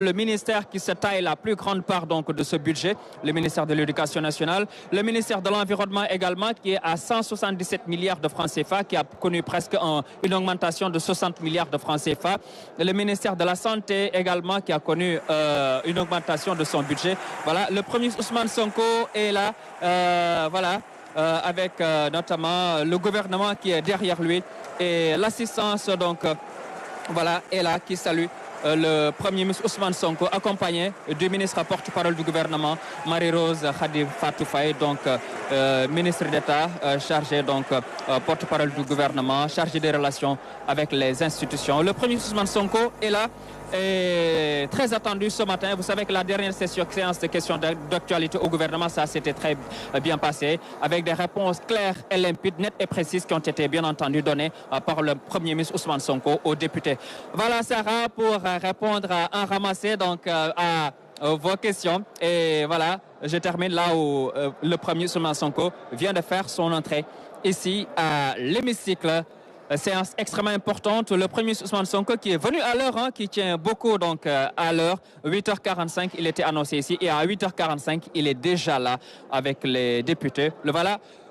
Le ministère qui se taille la plus grande part donc de ce budget, le ministère de l'Éducation nationale, le ministère de l'Environnement également qui est à 177 milliards de francs CFA, qui a connu presque une augmentation de 60 milliards de francs CFA. Le ministère de la Santé également qui a connu une augmentation de son budget. Voilà, le premier ministre Ousmane Sonko est là, avec notamment le gouvernement qui est derrière lui et l'assistance donc est là qui salue le Premier ministre Ousmane Sonko, accompagné du ministre porte-parole du gouvernement, Marie-Rose Khady Fatou Faye, donc ministre d'État chargé, donc porte-parole du gouvernement, chargé des relations avec les institutions. Le Premier ministre Ousmane Sonko est là et très attendu ce matin. Vous savez que la dernière séance de questions d'actualité au gouvernement, ça s'était très bien passé, avec des réponses claires et limpides, nettes et précises qui ont été bien entendu données par le Premier ministre Ousmane Sonko aux députés. Voilà Sarah pour répondre en ramassé donc à vos questions. Et voilà, je termine là où le Premier ministre Ousmane Sonko vient de faire son entrée ici à l'hémicycle. Séance extrêmement importante. Le Premier ministre Ousmane Sonko qui est venu à l'heure, qui tient beaucoup donc à l'heure. 8h45, il était annoncé ici et à 8h45, il est déjà là avec les députés.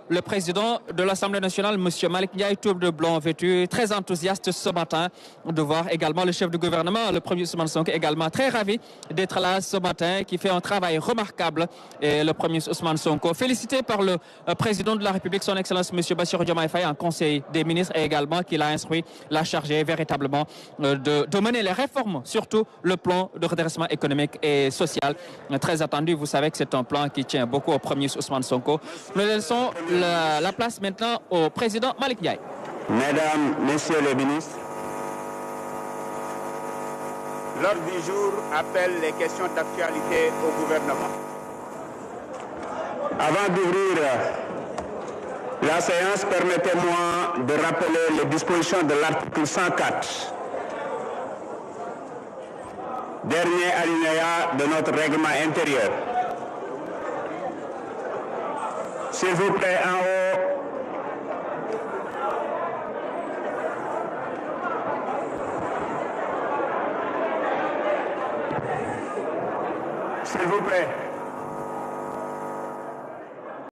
Le président de l'Assemblée nationale, M. Malick Ndiaye, tout de blanc vêtu, très enthousiaste ce matin de voir également le chef du gouvernement, le Premier ministre Ousmane Sonko, également très ravi d'être là ce matin, qui fait un travail remarquable. Et le Premier ministre Ousmane Sonko, félicité par le président de la République, son Excellence M. Bassirou Diomaye Faye, en Conseil des ministres, et également qu'il a instruit, l'a chargé véritablement de mener les réformes, surtout le plan de redressement économique et social. Très attendu, vous savez que c'est un plan qui tient beaucoup au Premier ministre Ousmane Sonko. Nous laissons la place maintenant au président Malick Ndiaye. Mesdames, Messieurs les ministres, l'ordre du jour appelle les questions d'actualité au gouvernement. Avant d'ouvrir la séance, permettez-moi de rappeler les dispositions de l'article 104, dernier alinéa de notre règlement intérieur. S'il vous plaît, en haut. S'il vous plaît.